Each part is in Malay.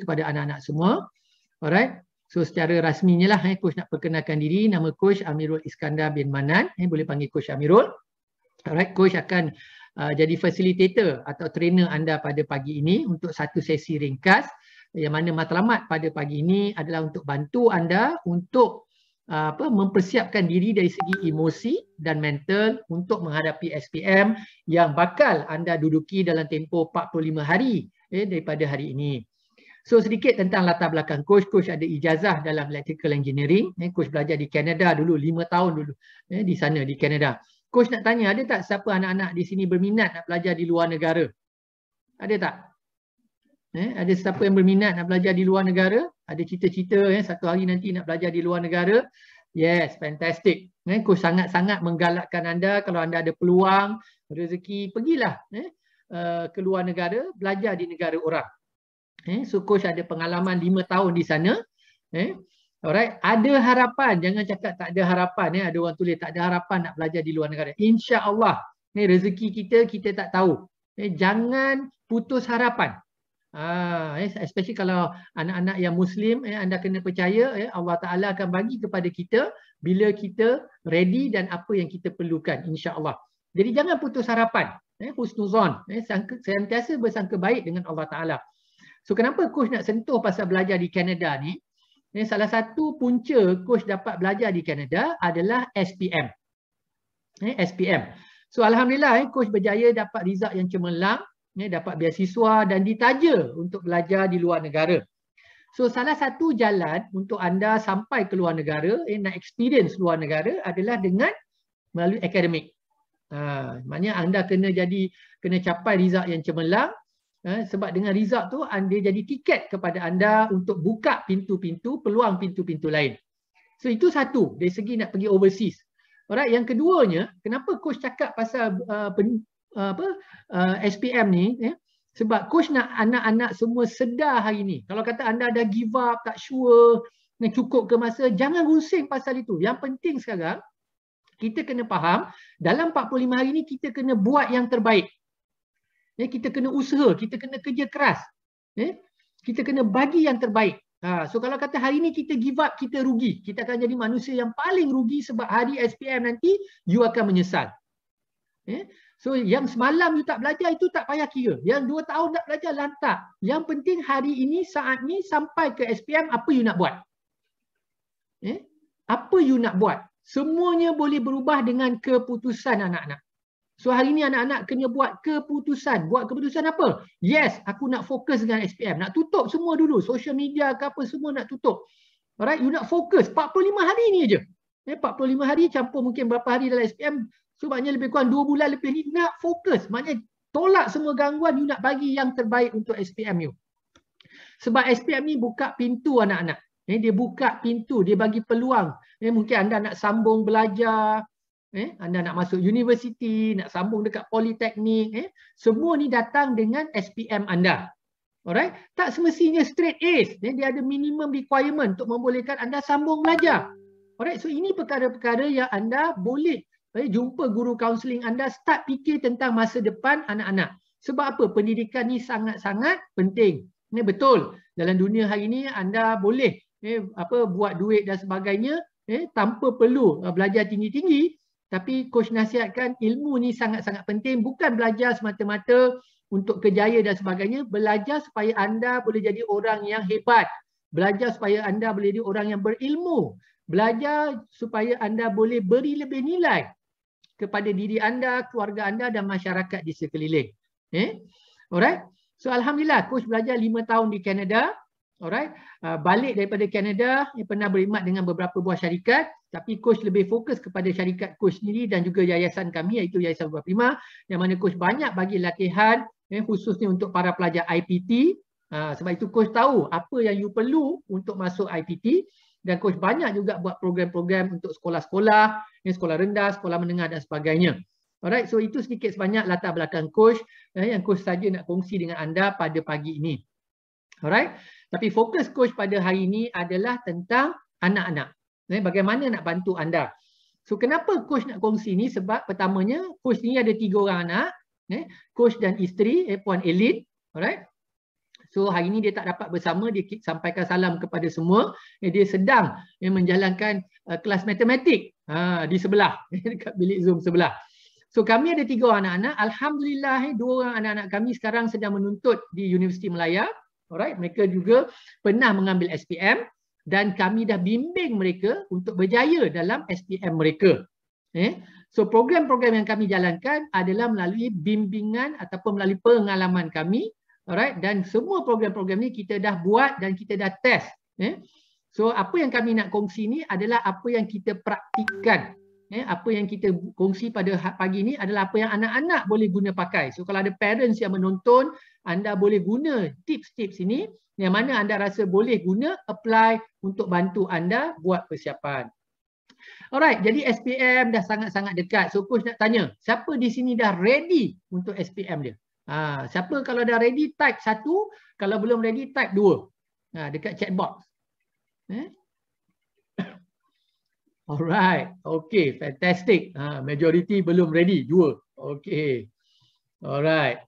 kepada anak-anak semua. Alright. So secara rasminya lah coach nak perkenalkan diri, nama coach Amirul Iskandar bin Manan, boleh panggil coach Amirul. Alright, coach akan jadi facilitator atau trainer anda pada pagi ini untuk satu sesi ringkas, yang mana matlamat pada pagi ini adalah untuk bantu anda untuk mempersiapkan diri dari segi emosi dan mental untuk menghadapi SPM yang bakal anda duduki dalam tempoh 45 hari daripada hari ini. So sedikit tentang latar belakang coach. Coach ada ijazah dalam electrical engineering. Coach belajar di Canada dulu, 5 tahun dulu di sana di Canada. Coach nak tanya, ada tak siapa anak-anak di sini berminat nak belajar di luar negara? Ada tak? Ada siapa yang berminat nak belajar di luar negara? Ada cita-cita satu hari nanti nak belajar di luar negara? Yes, fantastic. Coach sangat-sangat menggalakkan anda, kalau anda ada peluang, rezeki, pergilah ke luar negara, belajar di negara orang. So coach ada pengalaman 5 tahun di sana. Alright, ada harapan, jangan cakap tak ada harapan. Ada orang tulis tak ada harapan nak belajar di luar negara. InsyaAllah, rezeki kita tak tahu. Jangan putus harapan. Especially kalau anak-anak yang Muslim, anda kena percaya Allah Ta'ala akan bagi kepada kita bila kita ready dan apa yang kita perlukan, insya-Allah. Jadi jangan putus harapan. Husnuzon, sentiasa bersangka baik dengan Allah Ta'ala. So kenapa coach nak sentuh pasal belajar di Canada ni? Salah satu punca coach dapat belajar di Canada adalah SPM. SPM. So alhamdulillah coach berjaya dapat result yang cemerlang, dapat beasiswa dan ditaja untuk belajar di luar negara. So salah satu jalan untuk anda sampai ke luar negara, nak experience luar negara adalah dengan melalui akademik. Maknanya anda kena capai result yang cemerlang. Sebab dengan result tu anda jadi tiket kepada anda untuk buka pintu-pintu, peluang pintu-pintu lain. So itu satu dari segi nak pergi overseas. Alright, yang keduanya, kenapa coach cakap pasal SPM ni? Sebab coach nak anak-anak semua sedar hari ni. Kalau kata anda dah give up, tak sure, cukup ke masa, jangan rusing pasal itu. Yang penting sekarang, kita kena faham, dalam 45 hari ni kita kena buat yang terbaik. Kita kena usaha, kita kena kerja keras. Kita kena bagi yang terbaik. So kalau kata hari ni kita give up, kita rugi. Kita akan jadi manusia yang paling rugi sebab hari SPM nanti, you akan menyesal. So yang semalam you tak belajar itu tak payah kira. Yang 2 tahun tak belajar, lantak. Yang penting hari ini, saat ni sampai ke SPM, apa you nak buat? Apa you nak buat? Semuanya boleh berubah dengan keputusan anak-anak. So hari ni anak-anak kena buat keputusan. Buat keputusan apa? Yes, aku nak fokus dengan SPM. Nak tutup semua dulu. Social media ke apa semua nak tutup. Alright, you nak fokus. 45 hari ni je. 45 hari campur mungkin berapa hari dalam SPM. So maknanya lebih kurang 2 bulan lebih ni nak fokus. Maknanya tolak semua gangguan. You nak bagi yang terbaik untuk SPM you. Sebab SPM ni buka pintu anak-anak. Dia buka pintu. Dia bagi peluang. Mungkin anda nak sambung belajar. Anda nak masuk universiti, nak sambung dekat politeknik, semua ni datang dengan SPM anda. Alright? Tak semestinya straight A's. Dia ada minimum requirement untuk membolehkan anda sambung belajar. Alright? So ini perkara-perkara yang anda boleh jumpa guru kaunseling anda, start fikir tentang masa depan anak-anak. Sebab apa? Pendidikan ni sangat-sangat penting. Ini betul. Dalam dunia hari ini anda boleh buat duit dan sebagainya tanpa perlu belajar tinggi-tinggi. Tapi coach nasihatkan ilmu ni sangat-sangat penting. Bukan belajar semata-mata untuk kejaya dan sebagainya. Belajar supaya anda boleh jadi orang yang hebat. Belajar supaya anda boleh jadi orang yang berilmu. Belajar supaya anda boleh beri lebih nilai kepada diri anda, keluarga anda dan masyarakat di sekeliling. Alright. So alhamdulillah coach belajar 5 tahun di Canada. Alright. Balik daripada Canada, pernah berkhidmat dengan beberapa buah syarikat. Tapi coach lebih fokus kepada syarikat coach sendiri dan juga yayasan kami, iaitu Yayasan Buah Prima, yang mana coach banyak bagi latihan khususnya untuk para pelajar IPT. Sebab itu coach tahu apa yang you perlu untuk masuk IPT, dan coach banyak juga buat program-program untuk sekolah-sekolah, sekolah rendah, sekolah menengah dan sebagainya. Alright, so itu sedikit sebanyak latar belakang coach yang coach saja nak kongsi dengan anda pada pagi ini. Alright, tapi fokus coach pada hari ini adalah tentang anak-anak. Bagaimana nak bantu anda. So kenapa coach nak kongsi ni? Sebab pertamanya coach ni ada 3 orang anak, coach dan isteri, Puan Elin. Alright. So hari ini dia tak dapat bersama, dia sampaikan salam kepada semua. Dia sedang menjalankan kelas matematik di sebelah, dekat bilik Zoom sebelah. So kami ada 3 orang anak-anak. Alhamdulillah 2 orang anak-anak kami sekarang sedang menuntut di Universiti Melaya. Alright, mereka juga pernah mengambil SPM dan kami dah bimbing mereka untuk berjaya dalam SPM mereka. So program-program yang kami jalankan adalah melalui bimbingan ataupun melalui pengalaman kami. Alright, dan semua program-program ni kita dah buat dan kita dah test. So apa yang kami nak kongsi ni adalah apa yang kita praktikkan. Apa yang kita kongsi pada pagi ni adalah apa yang anak-anak boleh guna pakai. So kalau ada parents yang menonton, anda boleh guna tips-tips ini yang mana anda rasa boleh guna, apply untuk bantu anda buat persiapan. Alright, jadi SPM dah sangat-sangat dekat. So coach nak tanya, siapa di sini dah ready untuk SPM dia? Siapa kalau dah ready type 1, kalau belum ready type 2. Dekat chat box. Alright, okay, fantastic. Majority belum ready, 2. Okay. Alright.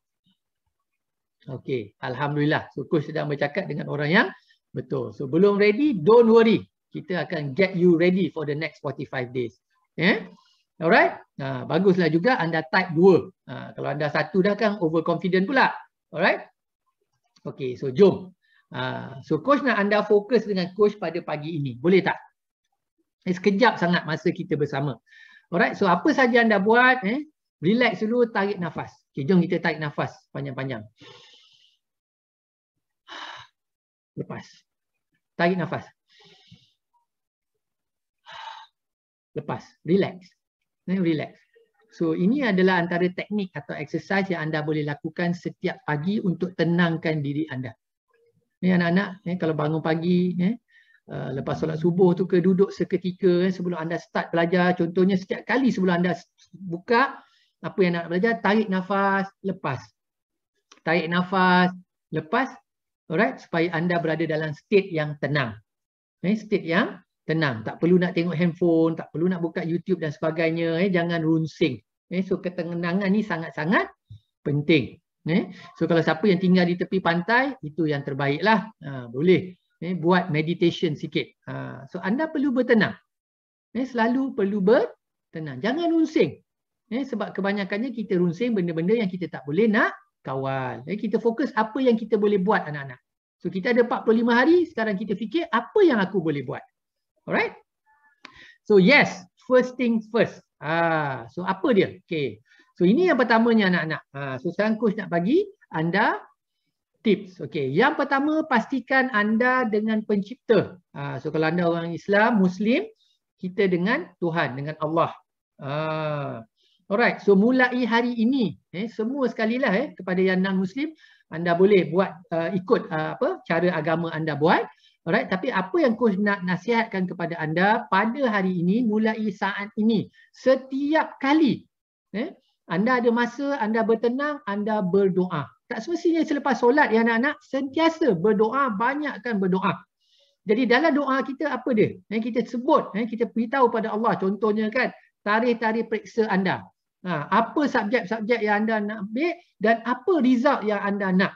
Okay, alhamdulillah. So coach sedang bercakap dengan orang yang betul. So belum ready, don't worry. Kita akan get you ready for the next 45 days. Alright. Baguslah juga anda type 2. Kalau anda 1 dah kan overconfident pula. Alright. Okay, so jom. So coach nak anda fokus dengan coach pada pagi ini. Boleh tak? Sekejap sangat masa kita bersama. Alright, so apa saja anda buat, relax dulu, tarik nafas. Okay, jom kita tarik nafas panjang-panjang. Lepas. Tarik nafas. Lepas. Relax. Relax. So ini adalah antara teknik atau exercise yang anda boleh lakukan setiap pagi untuk tenangkan diri anda. Ni anak-anak, kalau bangun pagi, lepas solat subuh tu ke duduk seketika sebelum anda start belajar. Contohnya setiap kali sebelum anda buka apa yang nak belajar, tarik nafas, lepas. Tarik nafas, lepas. Alright, supaya anda berada dalam state yang tenang. State yang tenang. Tak perlu nak tengok handphone, tak perlu nak buka YouTube dan sebagainya. Jangan runsing. So ketenangan ni sangat-sangat penting. So kalau siapa yang tinggal di tepi pantai, itu yang terbaik lah. Boleh buat meditation sikit. So anda perlu bertenang. Selalu perlu bertenang. Jangan runsing. Sebab kebanyakannya kita runsing benda-benda yang kita tak boleh nak kawal. Kita fokus apa yang kita boleh buat anak-anak. So kita ada 45 hari, sekarang kita fikir apa yang aku boleh buat. Alright. So yes, first things first. So apa dia? Okay. So ini yang pertamanya anak-anak. So sekarang coach nak bagi anda tips. Okay. Yang pertama, pastikan anda dengan pencipta. So kalau anda orang Islam, Muslim, kita dengan Tuhan, dengan Allah. Alright. So mulai hari ini, semua sekali lah kepada yang non-Muslim, anda boleh buat ikut cara agama anda buat. Alright, tapi apa yang coach nak nasihatkan kepada anda pada hari ini, mulai saat ini, setiap kali anda ada masa, anda bertenang, anda berdoa. Tak semestinya selepas solat ya anak-anak, sentiasa berdoa, banyakkan berdoa. Jadi dalam doa kita apa dia? Kita sebut, kita beritahu pada Allah, contohnya kan, tarikh-tarikh periksa anda. Apa subjek-subjek yang anda nak ambil dan apa result yang anda nak.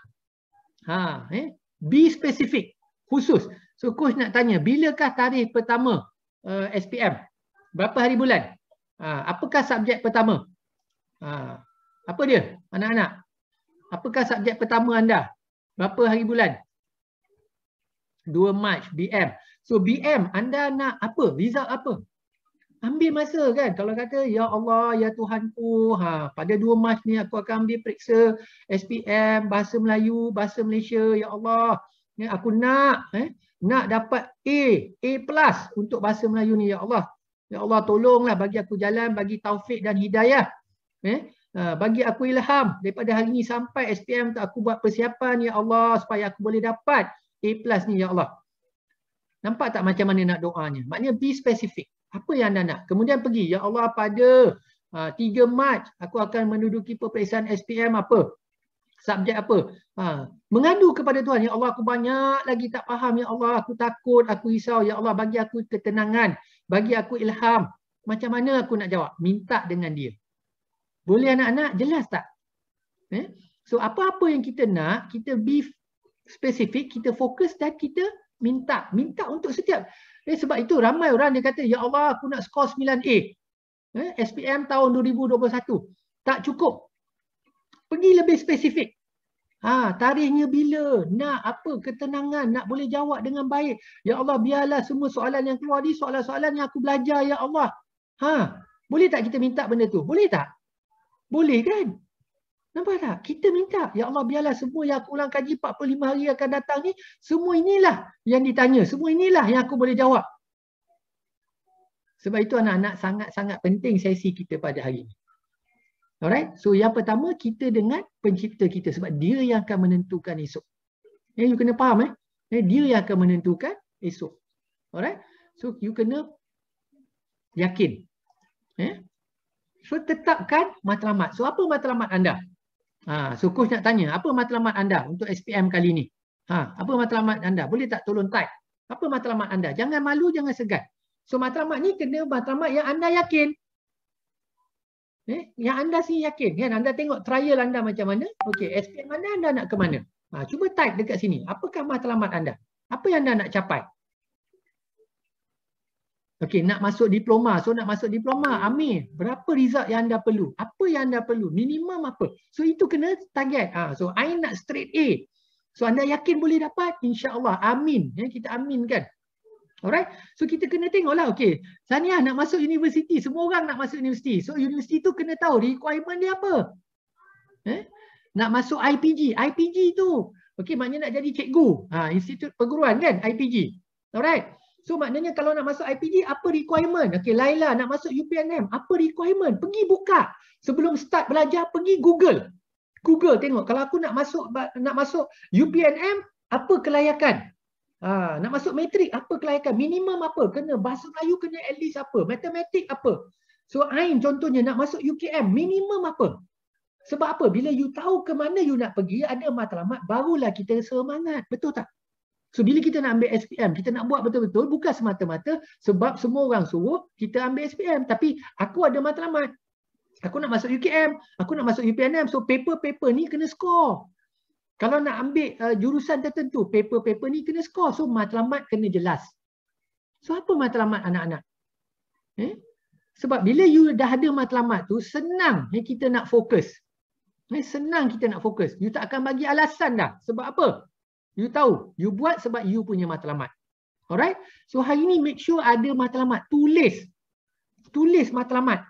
Be specific. Khusus. So coach nak tanya, bilakah tarikh pertama SPM? Berapa hari bulan? Apakah subjek pertama? Apa dia anak-anak? Apakah subjek pertama anda? Berapa hari bulan? 2 Mac, BM. So BM anda nak apa? Result apa? Ambil masa kan. Kalau kata, ya Allah, ya Tuhanku, pada 2 Mac ni aku akan ambil periksa SPM, Bahasa Melayu, Bahasa Malaysia, ya Allah. Aku nak dapat A+ untuk Bahasa Melayu ni, ya Allah. Ya Allah, tolonglah bagi aku jalan, bagi taufik dan hidayah. Bagi aku ilham daripada hari ini sampai SPM tu aku buat persiapan, ya Allah, supaya aku boleh dapat A+ ni, ya Allah. Nampak tak macam mana nak doanya? Maknanya be specific. Apa yang anda nak? Kemudian pergi, ya Allah, pada 3 Mac aku akan menduduki peperiksaan SPM apa? Subjek apa? Mengadu kepada Tuhan, ya Allah, aku banyak lagi tak faham, ya Allah, aku takut, aku risau, ya Allah, bagi aku ketenangan, bagi aku ilham. Macam mana aku nak jawab? Minta dengan dia. Boleh anak-anak? Jelas tak? So apa-apa yang kita nak, kita be spesifik, kita fokus dan kita minta untuk setiap. Sebab itu ramai orang dia kata, ya Allah aku nak skor 9A. SPM tahun 2021. Tak cukup. Pergi lebih spesifik. Tarikhnya bila, nak apa, ketenangan, nak boleh jawab dengan baik. Ya Allah, biarlah semua soalan yang keluar ni soalan-soalan yang aku belajar, ya Allah. Boleh tak kita minta benda tu? Boleh tak? Boleh kan? Nampak tak? Kita minta, ya Allah, biarlah semua yang aku ulang kaji 45 hari akan datang ni, semua inilah yang ditanya, semua inilah yang aku boleh jawab. Sebab itu anak-anak sangat-sangat penting sesi kita pada hari ini. Alright, so yang pertama kita dengan pencipta kita sebab dia yang akan menentukan esok. You kena faham dia yang akan menentukan esok. Alright, so you kena yakin. So tetapkan matlamat. So apa matlamat anda? So coach nak tanya, apa matlamat anda untuk SPM kali ni? Apa matlamat anda? Boleh tak tolong type? Apa matlamat anda? Jangan malu, jangan segan. So matlamat ni kena matlamat yang anda yakin. Yang anda sih yakin kan, anda tengok trial anda macam mana. Okey, SPM anda nak ke mana? Cuba type dekat sini, apakah matlamat anda? Apa yang anda nak capai? Okey, nak masuk diploma. So nak masuk diploma, amin. Berapa result yang anda perlu? Apa yang anda perlu? Minimum apa? So itu kena target. So I nak straight A. So anda yakin boleh dapat? InsyaAllah, amin. Kita aminkan. Alright, so kita kena tengoklah, okey, Saniah nak masuk universiti, semua orang nak masuk universiti. So universiti tu kena tahu requirement dia apa. Nak masuk IPG tu, okey, maknanya nak jadi cikgu. Institut perguruan kan, IPG. Alright, so maknanya kalau nak masuk IPG, apa requirement? Okey, Laila nak masuk UPNM, apa requirement? Pergi buka. Sebelum start belajar, pergi Google tengok, kalau aku nak masuk UPNM, apa kelayakan? Nak masuk matrik, apa kelayakan? Minimum apa? Kena bahasa Melayu kena at least apa? Matematik apa? So Ain contohnya nak masuk UKM, minimum apa? Sebab apa? Bila you tahu ke mana you nak pergi, ada matlamat, barulah kita semangat. Betul tak? So bila kita nak ambil SPM, kita nak buat betul-betul, bukan semata-mata sebab semua orang suruh kita ambil SPM. Tapi aku ada matlamat. Aku nak masuk UKM, aku nak masuk UPNM. So paper-paper ni kena score. Kalau nak ambil jurusan tertentu, paper-paper ni kena skor. So matlamat kena jelas. So apa matlamat anak-anak? Sebab bila you dah ada matlamat tu, senang kita nak fokus. Senang kita nak fokus. You tak akan bagi alasan dah. Sebab apa? You tahu. You buat sebab you punya matlamat. Alright? So hari ni make sure ada matlamat. Tulis matlamat.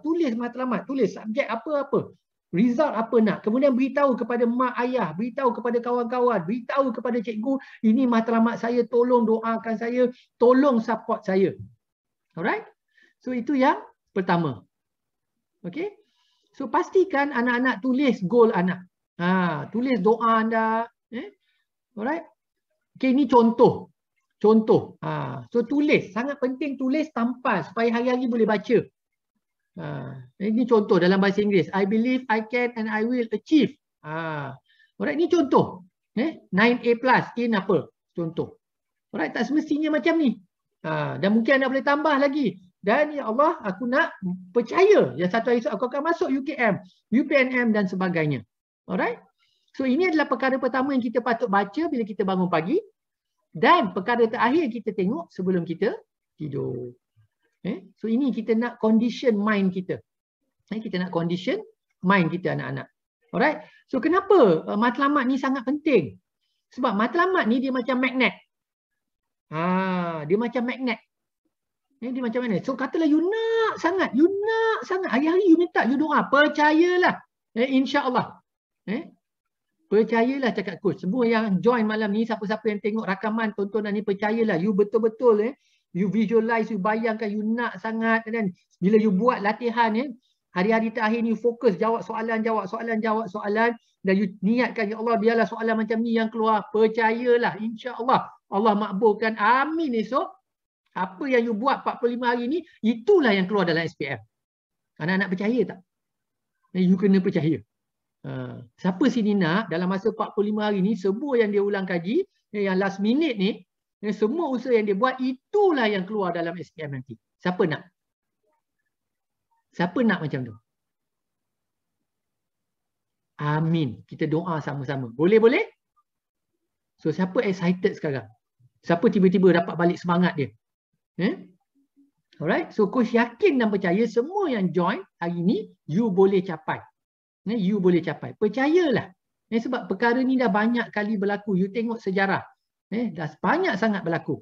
Tulis matlamat. Tulis subjek apa-apa. Result apa nak. Kemudian beritahu kepada mak ayah, beritahu kepada kawan-kawan, beritahu kepada cikgu, ini matlamat saya, tolong doakan saya, tolong support saya. Alright? So itu yang pertama. Okay? So pastikan anak-anak tulis goal anak. Tulis doa anda. Alright? Okay, ini contoh. So tulis. Sangat penting tulis tampal supaya hari-hari boleh baca. Ini contoh dalam bahasa Inggeris. I believe I can and I will achieve. Alright, ini contoh. 9A plus in apa? Contoh. Alright, tak semestinya macam ni. Dan mungkin anda boleh tambah lagi. Dan ya Allah, aku nak percaya yang satu hari aku akan masuk UKM, UPNM dan sebagainya. Alright. So ini adalah perkara pertama yang kita patut baca bila kita bangun pagi. Dan perkara terakhir kita tengok sebelum kita tidur. So ini kita nak condition mind kita. Kita nak condition mind kita anak-anak. Alright. So kenapa matlamat ni sangat penting? Sebab matlamat ni dia macam magnet. Dia macam magnet. Dia macam magnet. So katalah you nak sangat. Hari-hari you minta, you doa. Percayalah. InsyaAllah. Percayalah cakap coach. Semua yang join malam ni, siapa-siapa yang tengok rakaman tontonan ni, percayalah. You betul-betul you visualize, you bayangkan, you nak sangat. Dan bila you buat latihan hari-hari terakhir ni, you fokus jawab soalan. Dan you niatkan, ya Allah biarlah soalan macam ni yang keluar. Percayalah, insya-Allah Allah makbulkan. Amin esok. Apa yang you buat 45 hari ni, itulah yang keluar dalam SPM. Anak-anak percaya tak? You kena percaya. Siapa sini nak dalam masa 45 hari ni, semua yang dia ulang kaji, yang last minute ni, semua usaha yang dia buat, itulah yang keluar dalam SPM nanti. Siapa nak? Siapa nak macam tu? Amin. Kita doa sama-sama. Boleh? So siapa excited sekarang? Siapa tiba-tiba dapat balik semangat dia? Alright, so coach yakin dan percaya semua yang join hari ni you boleh capai. You boleh capai. Percayalah. Sebab perkara ni dah banyak kali berlaku. You tengok sejarah. Dah banyak sangat berlaku.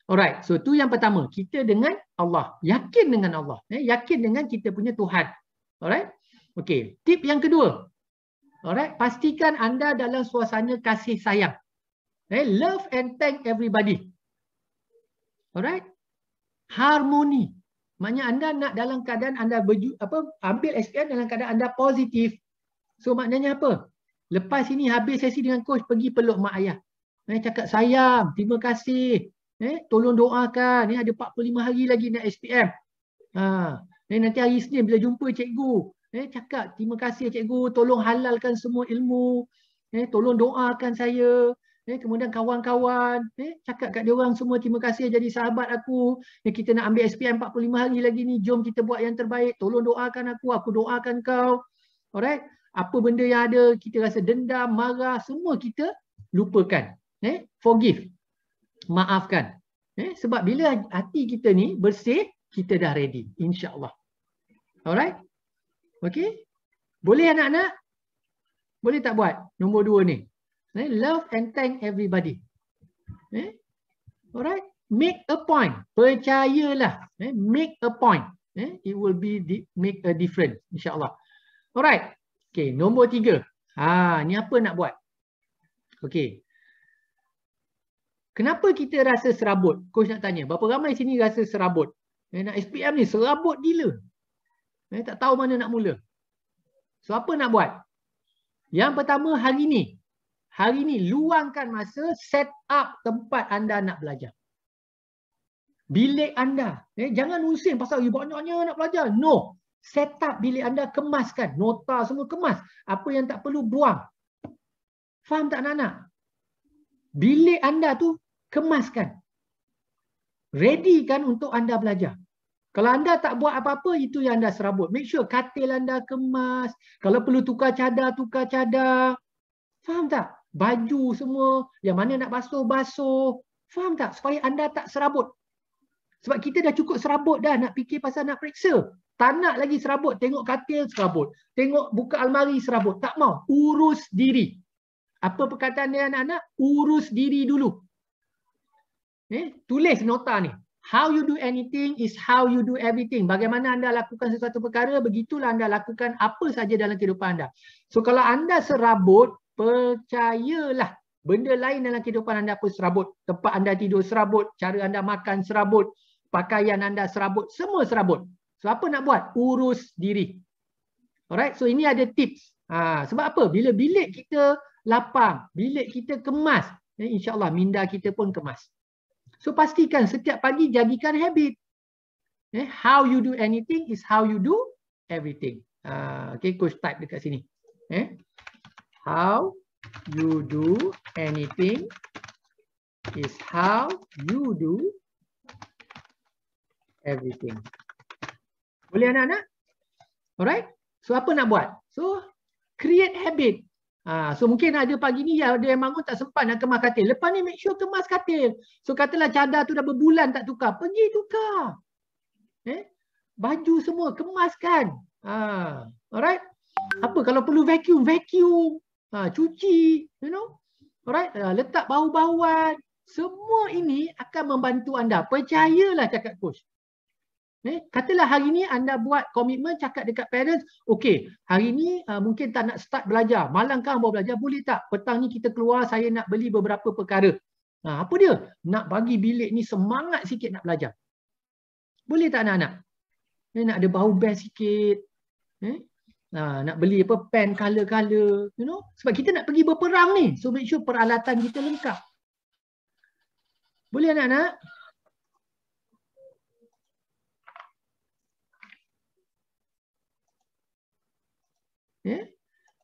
Alright, so tu yang pertama. Kita dengan Allah. Yakin dengan Allah. Yakin dengan kita punya Tuhan. Alright. Okay, tip yang kedua. Alright, pastikan anda dalam suasana kasih sayang. Love and thank everybody. Alright. Harmoni. Maknanya anda nak dalam keadaan anda ambil SPM dalam keadaan anda positif. So maknanya apa? Lepas ini habis sesi dengan coach, pergi peluk mak ayah. Cakap sayang, terima kasih. Tolong doakan. Ada 45 hari lagi nak SPM. Nanti hari Isnin bila jumpa cikgu. Cakap terima kasih cikgu, tolong halalkan semua ilmu. Tolong doakan saya. Kemudian kawan-kawan, cakap kat dia orang semua terima kasih jadi sahabat aku. Kita nak ambil SPM 45 hari lagi ni, jom kita buat yang terbaik. Tolong doakan aku doakan kau. Alright? Apa benda yang ada, kita rasa dendam, marah, semua kita lupakan. Forgive. Maafkan. Sebab bila hati kita ni bersih, kita dah ready. InsyaAllah. Alright? Okay? Boleh anak-anak? Boleh tak buat? Nombor 2 ni. Love and thank everybody. Alright, make a point. Percayalah. Make a point. It will make a difference, insyaAllah. Alright. Okay, nombor 3. Ni apa nak buat? Okay. Kenapa kita rasa serabut? Coach nak tanya. Berapa ramai sini rasa serabut? Nak SPM ni serabut gila. Tak tahu mana nak mula. So apa nak buat? Yang pertama hari ni. Hari ni luangkan masa set up tempat anda nak belajar. Bilik anda. Jangan pusing pasal banyaknya nak belajar. No. Set up bilik anda, kemaskan. Nota semua kemas. Apa yang tak perlu buang. Faham tak anak-anak? Bilik anda tu kemaskan. Ready kan untuk anda belajar. Kalau anda tak buat apa-apa, itu yang anda serabut. Make sure katil anda kemas. Kalau perlu tukar cadar, tukar cadar. Faham tak? Baju semua, yang mana nak basuh. Faham tak? Supaya anda tak serabut. Sebab kita dah cukup serabut dah nak fikir pasal nak periksa. Tak nak lagi serabut. Tengok katil serabut. Tengok buka almari serabut. Tak mau. Urus diri. Apa perkataan dia anak-anak? Urus diri dulu. Tulis nota ni. How you do anything is how you do everything. Bagaimana anda lakukan sesuatu perkara, begitulah anda lakukan apa saja dalam kehidupan anda. So kalau anda serabut, percayalah benda lain dalam kehidupan anda pun serabut. Tempat anda tidur serabut, cara anda makan serabut, pakaian anda serabut, semua serabut. So apa nak buat? Urus diri. Alright, so ini ada tips. Sebab apa? Bila bilik kita lapang, bilik kita kemas, insyaAllah minda kita pun kemas. So pastikan setiap pagi jadikan habit. How you do anything is how you do everything. Okay, coach type dekat sini. How you do anything is how you do everything. Boleh anak-anak? Alright? So apa nak buat? So create habit. So mungkin ada pagi ni ada yang bangun tak sempat nak kemas katil. Lepas ni make sure kemas katil. So katalah cadar tu dah berbulan tak tukar. Pergi tukar. Baju semua kemaskan. Alright? Apa kalau perlu vacuum, vacuum. Cuci, you know. Alright? Letak bau-bauan. Semua ini akan membantu anda. Percayalah cakap coach. Katalah hari ni anda buat komitmen cakap dekat parents, okey, hari ni mungkin tak nak start belajar. Malam kan baru belajar, boleh tak? Petang ni kita keluar, saya nak beli beberapa perkara. Apa dia? Nak bagi bilik ni semangat sikit nak belajar. Boleh tak anak-anak? Nak ada bau best sikit. Nak beli apa pen color-color, you know. Sebab kita nak pergi berperang ni. So make sure peralatan kita lengkap. Boleh anak-anak?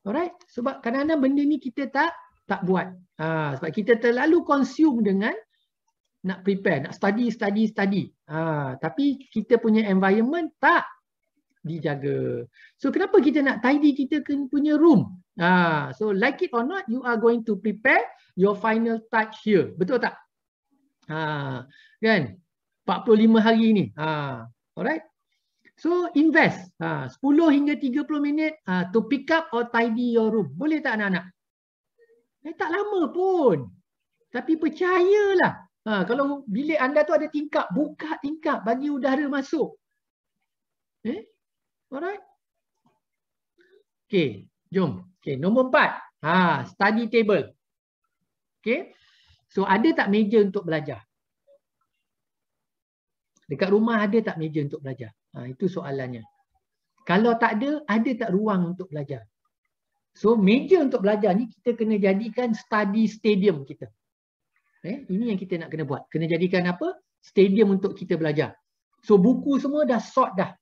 Alright, sebab kadang-kadang benda ni kita tak buat. Sebab kita terlalu consume dengan nak prepare, nak study. Tapi kita punya environment tak. dijaga. So kenapa kita nak tidy kita punya room? So like it or not, you are going to prepare your final touch here. Betul tak? Kan? 45 hari ni. Alright. So invest 10 hingga 30 minit to pick up or tidy your room. Boleh tak anak-anak? Tak lama pun. Tapi percayalah. Kalau bilik anda tu ada tingkap, buka tingkap, bagi udara masuk. Alright. Okay, jom. Okay, nombor 4. Study table. Okay. So ada tak meja untuk belajar? Dekat rumah ada tak meja untuk belajar? Itu soalannya. Kalau tak ada tak ruang untuk belajar? So meja untuk belajar ni kita kena jadikan study stadium kita. Ini yang kita nak kena buat. Kena jadikan apa? Stadium untuk kita belajar. So buku semua dah sort dah.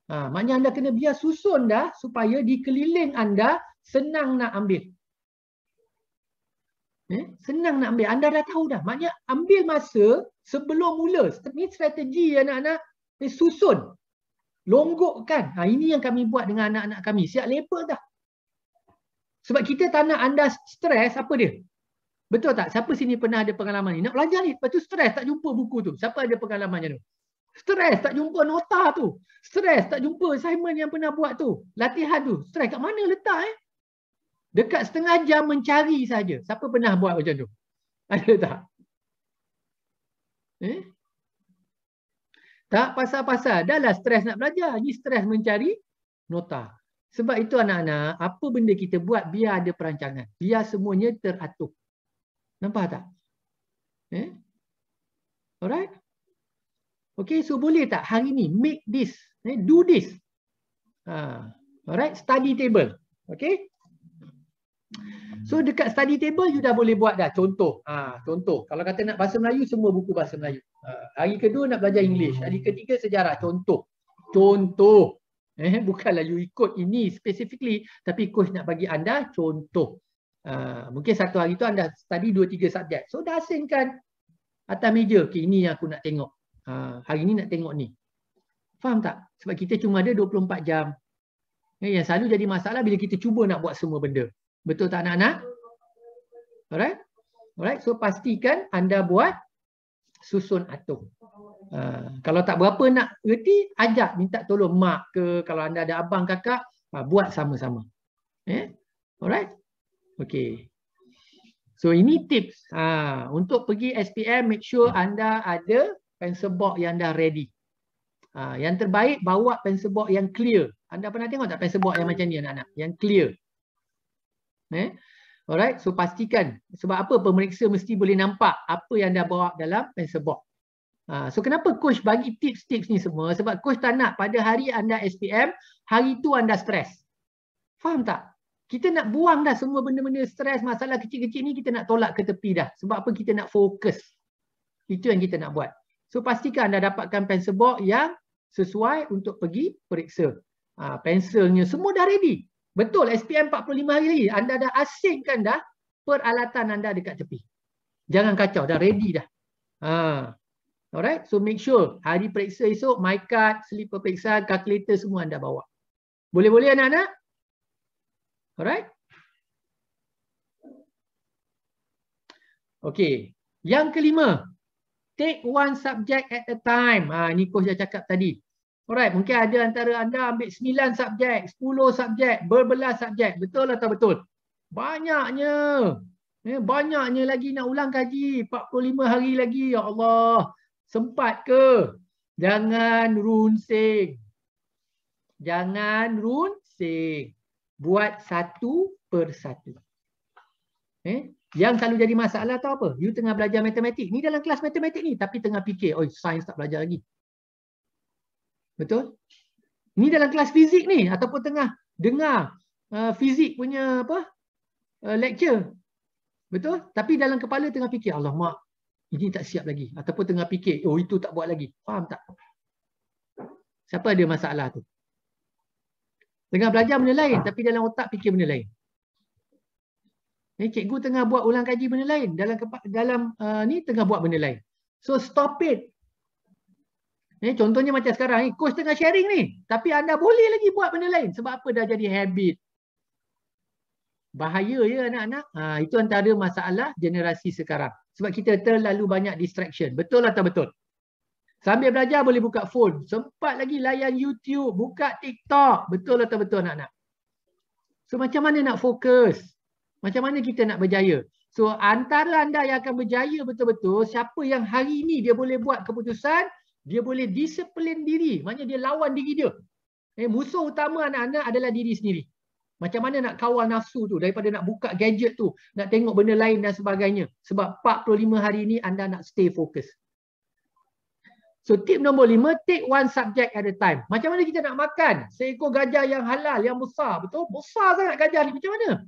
Maknanya anda kena biar susun dah supaya di keliling anda senang nak ambil. Senang nak ambil. Anda dah tahu dah. Maknanya ambil masa sebelum mula. Ini strategi anak-anak. Susun. Longgokkan. Ini yang kami buat dengan anak-anak kami. Siap lepak dah. Sebab kita tak nak anda stres, apa dia? Betul tak? Siapa sini pernah ada pengalaman ni? Nak belajar ni, lepas tu stres tak jumpa buku tu. Siapa ada pengalamannya tu? Stres tak jumpa nota tu. Stres tak jumpa assignment yang pernah buat tu. Latihan tu. Stres kat mana letak Dekat setengah jam mencari saja. Siapa pernah buat macam tu? Ada tak? Tak pasal-pasal. Dah lah stres nak belajar. Ini stres mencari nota. Sebab itu anak-anak, apa benda kita buat biar ada perancangan. Biar semuanya teratur. Nampak tak? Alright? Okay, so boleh tak hari ni make this, do this. Alright, study table. Okay? So dekat study table you dah boleh buat dah. Contoh. Contoh. Kalau kata nak bahasa Melayu, semua buku bahasa Melayu. Hari kedua nak belajar English. Hari ketiga sejarah. Contoh. Contoh. Bukanlah you ikut ini specifically, tapi coach nak bagi anda contoh. Mungkin satu hari tu anda study 2-3 subjek. So dah asingkan atas meja. Okay, ini yang aku nak tengok. Hari ni nak tengok ni. Faham tak? Sebab kita cuma ada 24 jam. Yang selalu jadi masalah bila kita cuba nak buat semua benda. Betul tak anak-anak? Alright? Alright, so pastikan anda buat susun atur. Kalau tak berapa nak reti, ajak minta tolong mak ke, kalau anda ada abang kakak, buat sama-sama. Alright? Okay. So ini tips. Untuk pergi SPM, make sure anda ada pencil box yang dah ready. Yang terbaik, bawa pencil box yang clear. Anda pernah tengok tak pencil box yang macam ni anak-anak? Yang clear. Alright, so pastikan. Sebab apa? Pemeriksa mesti boleh nampak apa yang anda bawa dalam pencil box. So kenapa coach bagi tips-tips ni semua? Sebab coach tak nak pada hari anda SPM, hari tu anda stres. Faham tak? Kita nak buang dah semua benda-benda stres, masalah kecil-kecil ni kita nak tolak ke tepi dah. Sebab apa? Kita nak fokus. Itu yang kita nak buat. So pastikan anda dapatkan pencil box yang sesuai untuk pergi periksa. Pensilnya semua dah ready. Betul, SPM 45 hari lagi. Anda dah asingkan dah peralatan anda dekat tepi. Jangan kacau, dah ready dah. Alright, so make sure hari periksa esok, my card, slip periksa, kalkulator semua anda bawa. Boleh-boleh anak-anak? Alright? Okay, yang kelima. Take one subject at a time. Ni coach dah cakap tadi. Alright, mungkin ada antara anda ambil 9 subjek, 10 subjek, berbelas subjek. Betul atau betul? Banyaknya. Banyaknya lagi nak ulang kaji. 45 hari lagi. Ya Allah. Sempat ke? Jangan runsing. Jangan runsing. Buat satu persatu. Yang selalu jadi masalah tahu apa? You tengah belajar matematik. Ni dalam kelas matematik ni. Tapi tengah fikir, oh sains tak belajar lagi. Betul? Ni dalam kelas fizik ni. Ataupun tengah dengar fizik punya apa? Lecture. Betul? Tapi dalam kepala tengah fikir, alamak, ini tak siap lagi. Ataupun tengah fikir, oh itu tak buat lagi. Faham tak? Siapa ada masalah tu? Tengah belajar benda lain, tapi dalam otak fikir benda lain. Cikgu tengah buat ulang kaji benda lain. Dalam ni tengah buat benda lain. So stop it. Contohnya macam sekarang, coach tengah sharing ni. Tapi anda boleh lagi buat benda lain. Sebab apa? Dah jadi habit. Bahaya ya anak-anak. Itu antara masalah generasi sekarang. Sebab kita terlalu banyak distraction. Betul atau betul? Sambil belajar boleh buka phone. Sempat lagi layan YouTube, buka TikTok. Betul atau betul anak-anak? So macam mana nak fokus? Macam mana kita nak berjaya? So antara anda yang akan berjaya betul-betul, siapa yang hari ini dia boleh buat keputusan, dia boleh disiplin diri. Maknanya dia lawan diri dia. Musuh utama anak-anak adalah diri sendiri. Macam mana nak kawal nafsu tu daripada nak buka gadget tu, nak tengok benda lain dan sebagainya. Sebab 45 hari ini anda nak stay fokus. So tip nombor 5, take one subject at a time. Macam mana kita nak makan seekor gajah yang halal, yang besar. Betul? Besar sangat gajah ni. Macam mana?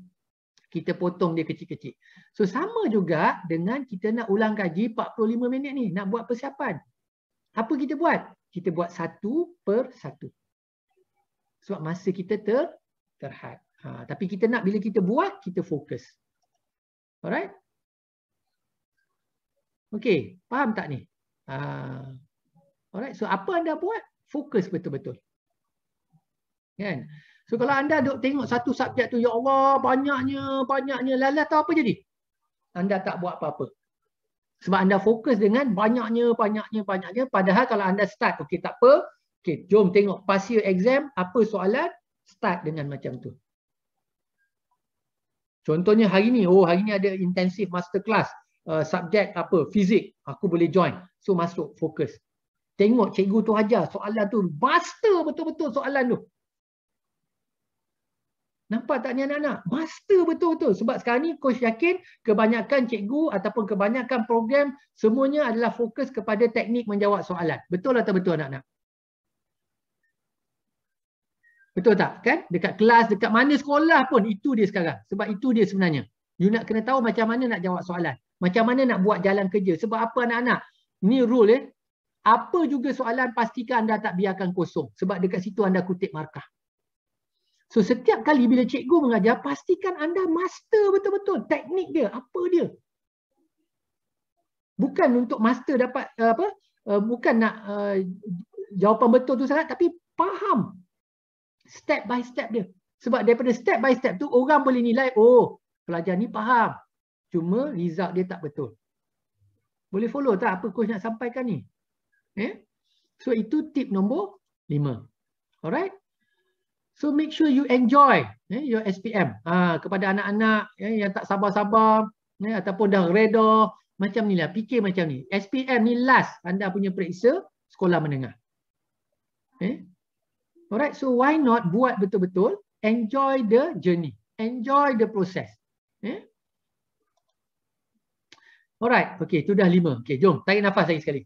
Kita potong dia kecil-kecil. So sama juga dengan kita nak ulang kaji 45 minit ni. Nak buat persiapan. Apa kita buat? Kita buat satu per satu. Sebab masa kita terhad. Tapi kita nak bila kita buat, kita fokus. Alright? Okay. Faham tak ni? Alright, so apa anda buat? Fokus betul-betul. Kan? So kalau anda duk tengok satu subjek tu, ya Allah, banyaknya, lalas tahu apa jadi? Anda tak buat apa-apa. Sebab anda fokus dengan banyaknya, padahal kalau anda start, okey tak apa, okey, jom tengok past year exam, apa soalan, start dengan macam tu. Contohnya hari ni, hari ni ada intensive masterclass, subjek apa, fizik, aku boleh join. So masuk, fokus. Tengok cikgu tu ajar soalan tu. Master betul-betul soalan tu. Nampak tak ni anak-anak? Master betul-betul. Sebab sekarang ni coach yakin kebanyakan cikgu ataupun kebanyakan program semuanya adalah fokus kepada teknik menjawab soalan. Betul atau betul anak-anak? Betul tak? Kan? Dekat kelas, dekat mana sekolah pun itu dia sekarang. Sebab itu dia sebenarnya. You nak kena tahu macam mana nak jawab soalan. Macam mana nak buat jalan kerja. Sebab apa anak-anak? Ni rule apa juga soalan, pastikan anda tak biarkan kosong. Sebab dekat situ anda kutip markah. So setiap kali bila cikgu mengajar, pastikan anda master betul-betul teknik dia, apa dia. Bukan untuk master dapat bukan nak jawapan betul tu sangat, tapi faham step by step dia. Sebab daripada step by step tu orang boleh nilai, oh pelajar ni faham, cuma result dia tak betul. Boleh follow tak apa coach nak sampaikan ni? So itu tip nombor 5. Alright? So make sure you enjoy your SPM. Kepada anak-anak yang tak sabar-sabar ataupun dah reda, macam ni lah, fikir macam ni. SPM ni last anda punya periksa sekolah menengah. Alright, so why not buat betul-betul, enjoy the journey, enjoy the process. Alright, okay, itu dah 5. Okay, jom tarik nafas lagi sekali.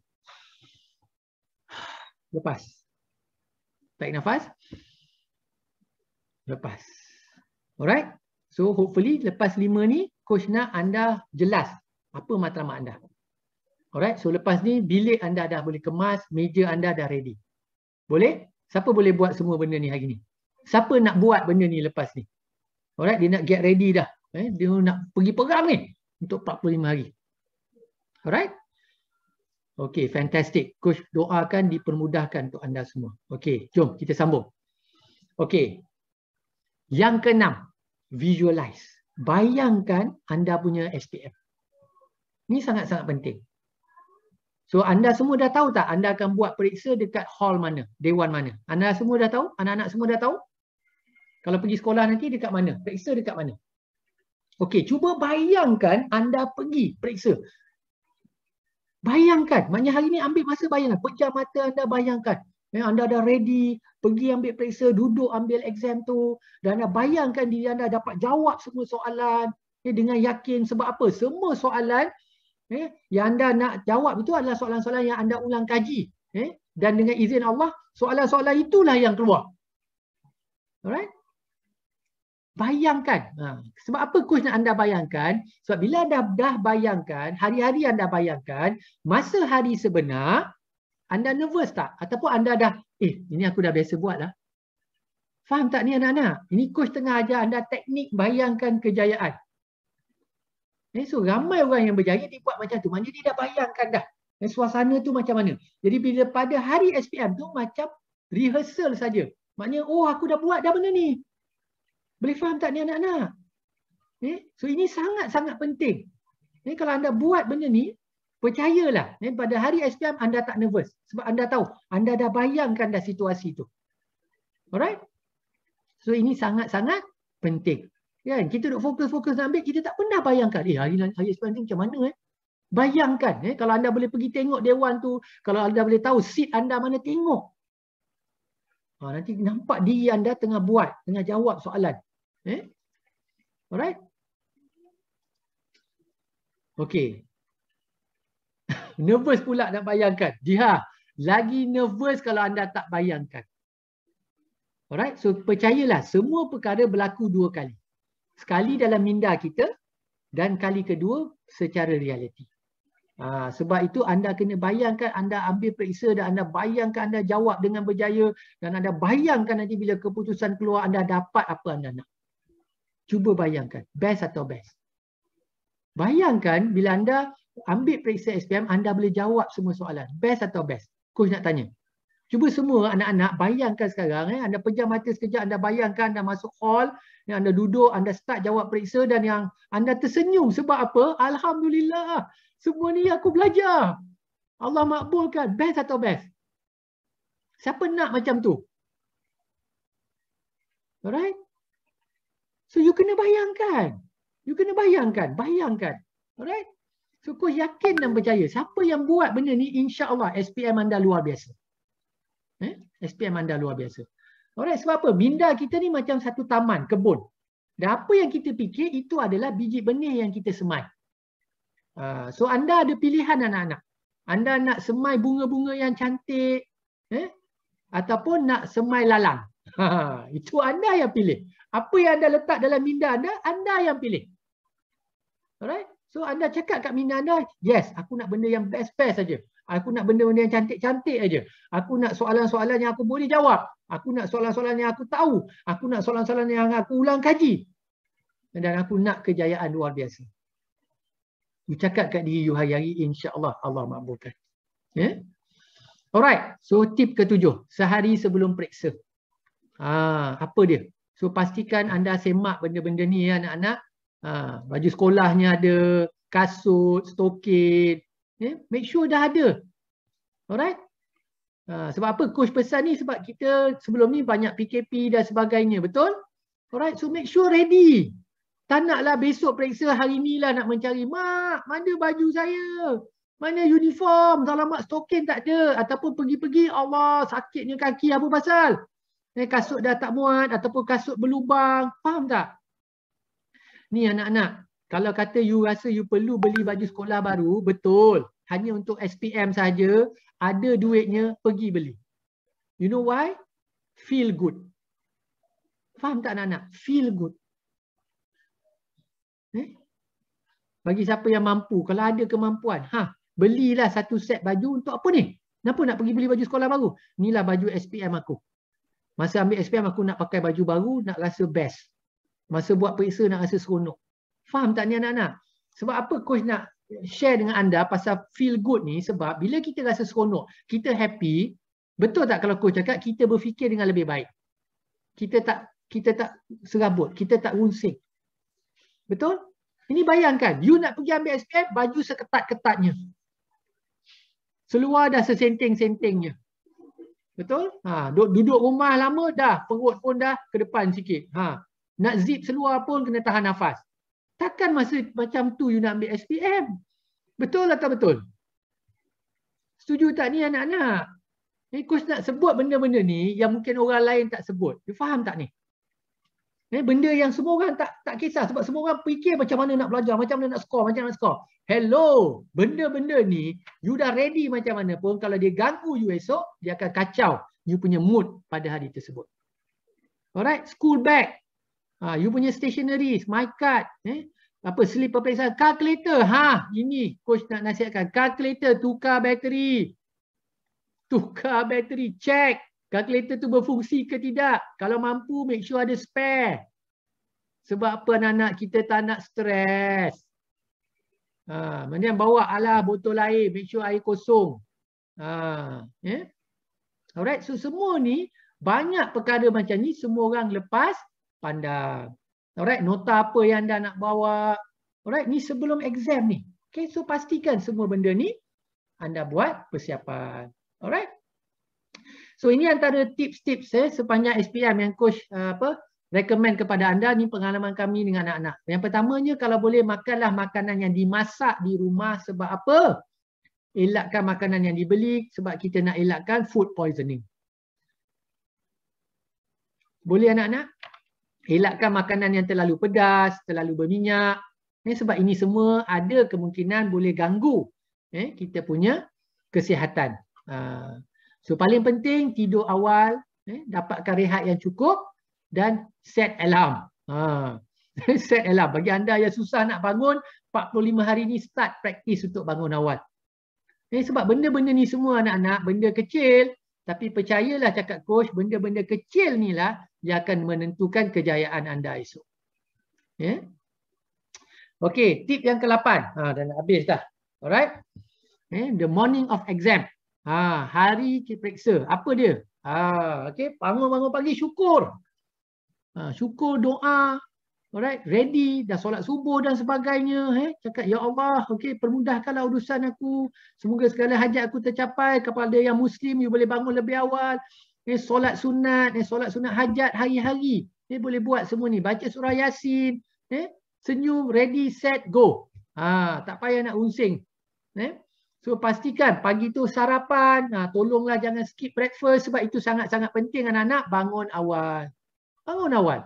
Lepas. Tarik nafas. Lepas. Alright. So hopefully lepas 5 ni, coach nak anda jelas apa matlamat anda. Alright. So lepas ni bilik anda dah boleh kemas, meja anda dah ready. Boleh? Siapa boleh buat semua benda ni hari ni? Siapa nak buat benda ni lepas ni? Alright. Dia nak get ready dah. Dia nak pergi program ni untuk 45 hari. Alright. Okey, fantastic. Coach doakan dipermudahkan untuk anda semua. Okey, jom kita sambung. Okey. Yang keenam, visualize. Bayangkan anda punya SPM. Ini sangat-sangat penting. So anda semua dah tahu tak anda akan buat periksa dekat hall mana, dewan mana? Anda semua dah tahu? Anak-anak semua dah tahu? Kalau pergi sekolah nanti dekat mana? Periksa dekat mana? Okey, cuba bayangkan anda pergi periksa. Bayangkan, maknanya hari ni ambil masa bayangkan. Pejam mata anda bayangkan. Anda dah ready, pergi ambil periksa, duduk ambil exam tu. Dan anda bayangkan diri anda dapat jawab semua soalan dengan yakin. Sebab apa? Semua soalan yang anda nak jawab itu adalah soalan-soalan yang anda ulang kaji. Dan dengan izin Allah, soalan-soalan itulah yang keluar. Alright? Bayangkan. Sebab apa coach nak anda bayangkan? Sebab bila anda dah bayangkan, hari-hari anda bayangkan, masa hari sebenar, anda nervous tak? Ataupun anda dah, ini aku dah biasa buat lah. Faham tak ni anak-anak? Ini coach tengah ajar anda teknik bayangkan kejayaan. So ramai orang yang berjaya dia buat macam tu. Maksudnya dia dah bayangkan dah. Suasana tu macam mana. Jadi bila pada hari SPM tu macam rehearsal saja. Maknanya, oh aku dah buat dah benda ni. Boleh faham tak ni anak-anak? So ini sangat-sangat penting. Kalau anda buat benda ni, percayalah, pada hari SPM anda tak nervous. Sebab anda tahu, anda dah bayangkan dah situasi tu. Alright? So ini sangat-sangat penting. Kan? Kita duk fokus-fokus nak ambil, kita tak pernah bayangkan, hari SPM ni macam mana? Bayangkan, kalau anda boleh pergi tengok dewan tu, kalau anda boleh tahu seat anda mana, tengok. Nanti nampak diri anda tengah buat, tengah jawab soalan. Alright? Okey. Nervous pula nak bayangkan. Jiha, lagi nervous kalau anda tak bayangkan. Alright? So percayalah, semua perkara berlaku 2 kali. Sekali dalam minda kita dan kali kedua secara realiti. Sebab itu anda kena bayangkan anda ambil periksa dan anda bayangkan anda jawab dengan berjaya dan anda bayangkan nanti bila keputusan keluar anda dapat apa anda nak. Cuba bayangkan, best atau best. Bayangkan bila anda ambil periksa SPM anda boleh jawab semua soalan. Best atau best? Coach nak tanya. Cuba semua anak-anak bayangkan sekarang, anda pejam mata sekejap, anda bayangkan anda masuk hall, anda duduk, anda start jawab periksa dan yang anda tersenyum sebab apa? Alhamdulillah, semua ni aku belajar. Allah makbulkan. Best atau best? Siapa nak macam tu? Alright? So you kena bayangkan. You kena bayangkan. Bayangkan. Alright? So coach yakin dan percaya. Siapa yang buat benda ni, insya-Allah SPM anda luar biasa. SPM anda luar biasa. Alright, sebab apa? Minda kita ni macam satu taman, kebun. Dan apa yang kita fikir itu adalah biji benih yang kita semai. So anda ada pilihan anak-anak. Anda nak semai bunga-bunga yang cantik, ataupun nak semai lalang. Itu anda yang pilih. Apa yang anda letak dalam minda anda yang pilih. Alright? So anda cakap kat minda anda, yes, aku nak benda yang best-best saja. Aku nak benda-benda yang cantik-cantik aja. Aku nak soalan-soalan yang aku boleh jawab. Aku nak soalan-soalan yang aku tahu. Aku nak soalan-soalan yang aku ulang kaji. Dan aku nak kejayaan luar biasa. You cakap kat diri you hari-hari, insya-Allah Allah makbulkan. Alright. So tip ke-7, sehari sebelum periksa. Apa dia? So pastikan anda semak benda-benda ni ya anak-anak. Baju sekolahnya ada, kasut, stokin. Make sure dah ada. Alright? Sebab apa coach pesan ni? Sebab kita sebelum ni banyak PKP dan sebagainya. Betul? Alright? So make sure ready. Tak naklah besok periksa hari ni lah nak mencari. Mak, mana baju saya? Mana uniform? Alamak stokin tak ada. Ataupun pergi-pergi, Allah sakitnya kaki apa pasal? Kasut dah tak muat ataupun kasut berlubang. Faham tak? Ni anak-anak. Kalau kata you rasa you perlu beli baju sekolah baru, betul. Hanya untuk SPM saja, ada duitnya, pergi beli. You know why? Feel good. Faham tak anak-anak? Feel good. Bagi siapa yang mampu, kalau ada kemampuan, belilah satu set baju untuk apa ni? Kenapa nak pergi beli baju sekolah baru? Inilah baju SPM aku. Masa ambil SPM aku nak pakai baju baru, nak rasa best. Masa buat periksa nak rasa seronok. Faham tak ni anak-anak? Sebab apa coach nak share dengan anda pasal feel good ni? Sebab bila kita rasa seronok, kita happy, betul tak kalau coach cakap kita berfikir dengan lebih baik. Kita tak serabut, kita tak runsing. Betul? Ini bayangkan, you nak pergi ambil SPM, baju seketat-ketatnya. Seluar dah sesenteng-sentengnya. Betul? Duduk rumah lama dah, perut pun dah ke depan sikit. Nak zip seluar pun kena tahan nafas. Takkan masa macam tu you nak ambil SPM? Betul atau betul? Setuju tak ni anak-anak? Coach nak sebut benda-benda ni yang mungkin orang lain tak sebut. You faham tak ni? Benda yang semua orang tak kisah. Sebab semua orang fikir macam mana nak belajar, macam mana nak score, macam mana nak score. Hello! Benda-benda ni, you dah ready macam mana pun, kalau dia ganggu you esok, dia akan kacau you punya mood pada hari tersebut. Alright? School bag. You punya stationery, my card, slip peperiksaan, calculator. Ini coach nak nasihatkan. Calculator, tukar bateri. Tukar bateri, check. Calculator tu berfungsi ke tidak. Kalau mampu, make sure ada spare. Sebab apa anak-anak kita tak nak stres. Kemudian bawa botol air, make sure air kosong. Alright, so semua ni banyak perkara macam ni semua orang lepas pandang. Alright, nota apa yang anda nak bawa. Alright, ni sebelum exam ni. Okay, so pastikan semua benda ni anda buat persiapan. Alright. So ini antara tips-tips sepanjang SPM yang coach recommend kepada anda. Ni pengalaman kami dengan anak-anak. Yang pertamanya, kalau boleh makanlah makanan yang dimasak di rumah. Sebab apa? Elakkan makanan yang dibeli sebab kita nak elakkan food poisoning. Boleh anak-anak? Elakkan makanan yang terlalu pedas, terlalu berminyak. Sebab ini semua ada kemungkinan boleh ganggu kita punya kesihatan. So paling penting tidur awal, dapatkan rehat yang cukup dan set alarm. Set alarm. Bagi anda yang susah nak bangun, 45 hari ni start practice untuk bangun awal. Sebab benda-benda ni semua anak-anak, benda kecil, tapi percayalah cakap coach, benda-benda kecil ni lah yang akan menentukan kejayaan anda esok. Okey, tip yang ke-8. Dah nak habis dah. Alright. The morning of exam. Hari periksa. Apa dia? Okey, bangun-bangun pagi syukur. Syukur, doa. Alright, ready, dah solat subuh dan sebagainya. Cakap, ya Allah, okey, permudahkanlah urusan aku. Semoga segala hajat aku tercapai. Kepada yang Muslim, you boleh bangun lebih awal. Solat sunat hajat hari-hari. Boleh buat semua ni. Baca surah Yasin. Senyum, ready, set, go. Tak payah nak unsing. So pastikan pagi tu sarapan. Tolonglah jangan skip breakfast sebab itu sangat-sangat penting anak-anak. Bangun awal. Bangun awal.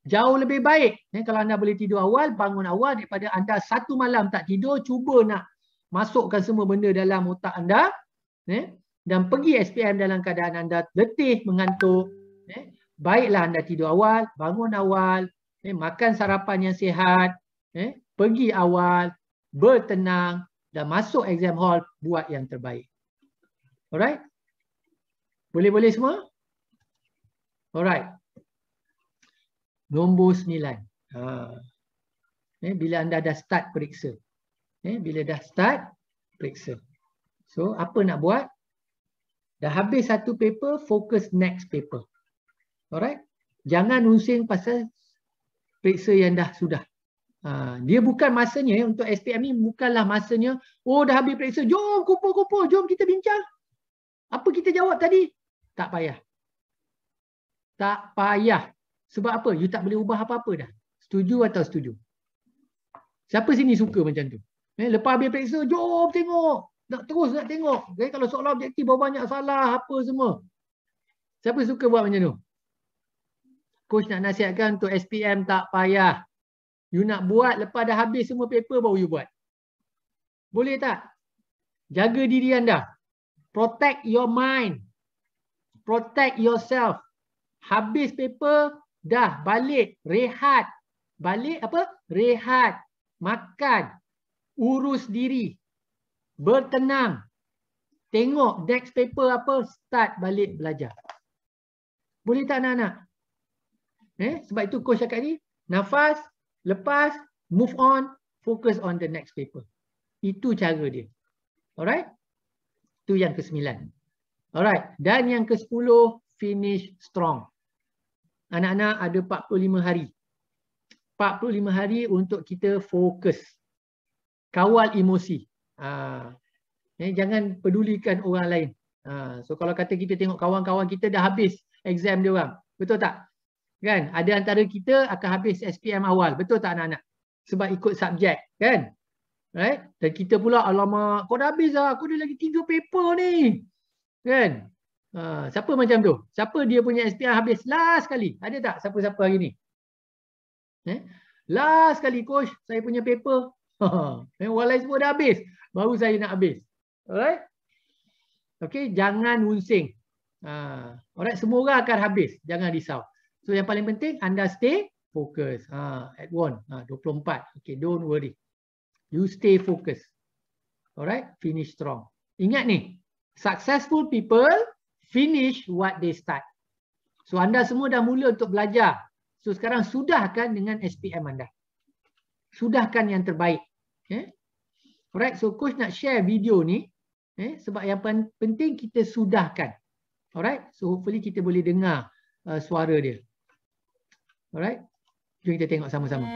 Jauh lebih baik kalau anda boleh tidur awal, bangun awal daripada anda satu malam tak tidur, cuba nak masukkan semua benda dalam otak anda dan pergi SPM dalam keadaan anda letih, mengantuk. Baiklah anda tidur awal, bangun awal, makan sarapan yang sihat, pergi awal, bertenang dan masuk exam hall buat yang terbaik. Alright? Boleh-boleh semua? Alright. Nombor 9. Bila anda dah start periksa. Bila dah start periksa. So, apa nak buat? Dah habis satu paper, fokus next paper. Alright? Jangan unsing pasal periksa yang dah sudah. Dia bukan masanya untuk SPM ni, bukanlah masanya, oh dah habis periksa, jom kumpul-kumpul, jom kita bincang. Apa kita jawab tadi? Tak payah. Tak payah. Sebab apa? You tak boleh ubah apa-apa dah. Setuju atau setuju? Siapa sini suka macam tu? Lepas habis periksa, jom tengok. Nak terus nak tengok. Kalau soalan objektif berapa banyak salah, apa semua. Siapa suka buat macam tu? Coach nak nasihatkan untuk SPM tak payah. You nak buat lepas dah habis semua paper baru you buat. Boleh tak? Jaga diri anda. Protect your mind. Protect yourself. Habis paper, dah balik, rehat. Balik apa? Rehat. Makan. Urus diri. Bertenang. Tengok next paper apa, start balik belajar. Boleh tak anak-anak? Sebab itu coach cakap ni, nafas, lepas, move on, focus on the next paper. Itu cara dia. Alright? Itu yang ke-9. Alright. Dan yang ke-10, finish strong. Anak-anak ada 45 hari. 45 hari untuk kita fokus. Kawal emosi. Jangan pedulikan orang lain. So kalau kata kita tengok kawan-kawan kita dah habis exam dia orang. Betul tak? Kan? Ada antara kita akan habis SPM awal. Betul tak anak-anak? Sebab ikut subjek. Kan? Right? Dan kita pula, alamak, kau dah habis lah. Aku ada lagi 3 paper ni. Kan? Siapa macam tu? Siapa dia punya SPM habis last kali? Ada tak siapa-siapa hari ni? Last kali coach, saya punya paper. Orang lain semua dah habis. Baru saya nak habis. Alright? Okay, jangan unsing. Alright, semua orang akan habis. Jangan risau. So yang paling penting, anda stay focus. At 24. Okay, don't worry. You stay focused. Alright, finish strong. Ingat ni, successful people finish what they start. So anda semua dah mula untuk belajar. So sekarang sudahkan dengan SPM anda. Sudahkan yang terbaik. Alright, so coach nak share video ni sebab yang penting kita sudahkan. Alright, so hopefully kita boleh dengar suara dia. Alright, jom kita tengok sama-sama.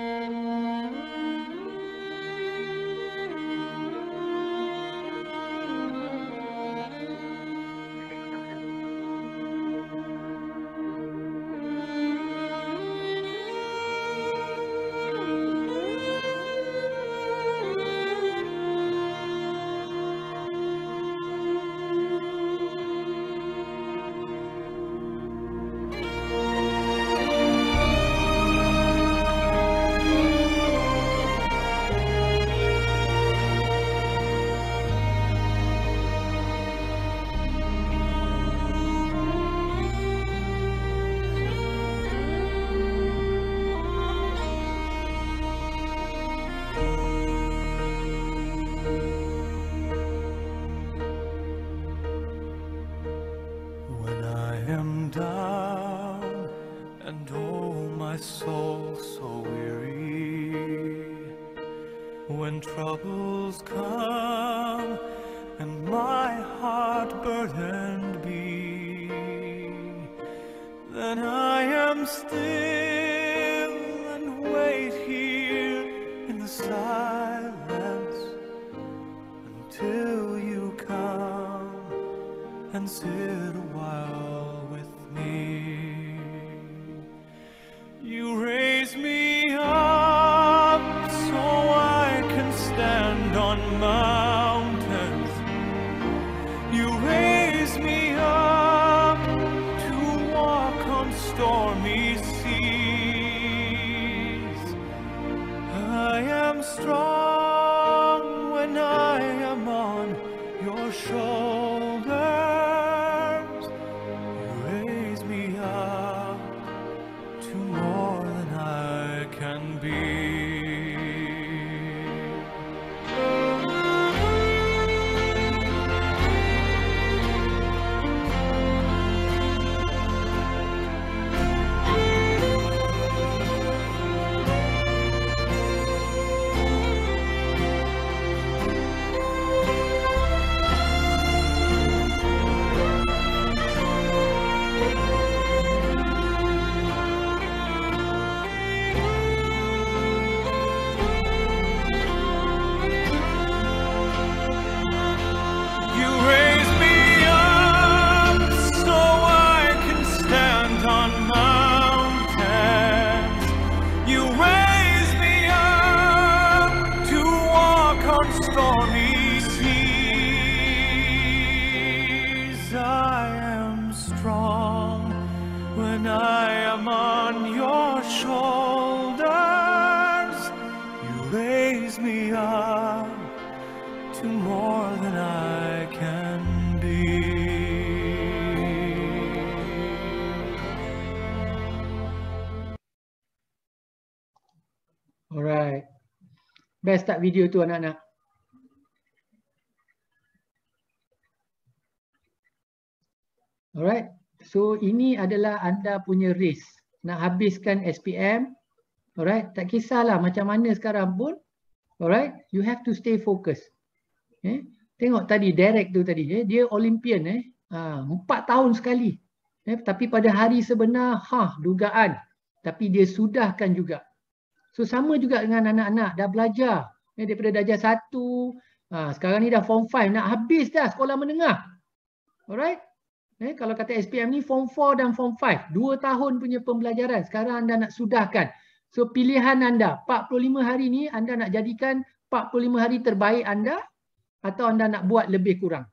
When troubles come and my heart burdened be, then I am still and wait here in the silence until you come and sit a while with me. You raise me up so I can stand on mountains. You raise me up to walk on stormy seas. I am strong when I am on your shoulders. You raise me up to more than I can be. Stormy seas, I am strong when I am on your shoulders. You raise me up to more than I can be. Alright, best tak video tu anak-anak? Alright, so ini adalah anda punya race. Nak habiskan SPM. Alright, tak kisahlah macam mana sekarang pun. Alright, you have to stay focused. Tengok tadi Derek tu tadi, dia Olympian 4 tahun sekali. Tapi pada hari sebenar, dugaan. Tapi dia sudahkan juga. So sama juga dengan anak-anak dah belajar. Daripada darjah 1, sekarang ni dah form 5, nak habis dah sekolah menengah. Alright. Kalau kata SPM ni form 4 dan form 5, 2 tahun punya pembelajaran. Sekarang anda nak sudahkan. So pilihan anda, 45 hari ni anda nak jadikan 45 hari terbaik anda atau anda nak buat lebih kurang.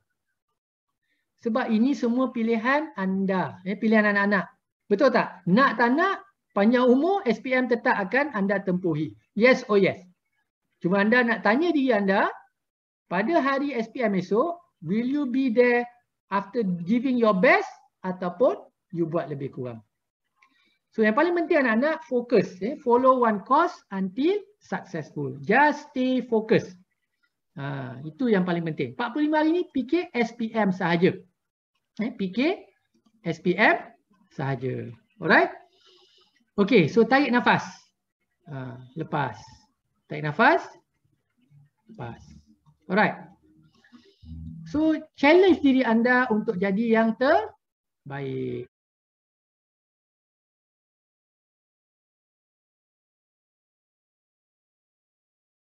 Sebab ini semua pilihan anda, pilihan anak-anak. Betul tak? Nak tak nak, panjang umur SPM tetap akan anda tempuhi. Yes or yes. Cuma anda nak tanya diri anda, pada hari SPM esok, will you be there after giving your best ataupun you buat lebih kurang. So yang paling penting anak-anak fokus, follow one course until successful. Just stay focused. Itu yang paling penting. 45 hari ni fikir SPM sahaja. Fikir SPM sahaja. Alright? Okay, so tarik nafas. Lepas. Tarik nafas. Lepas. Alright. So challenge diri anda untuk jadi yang terbaik.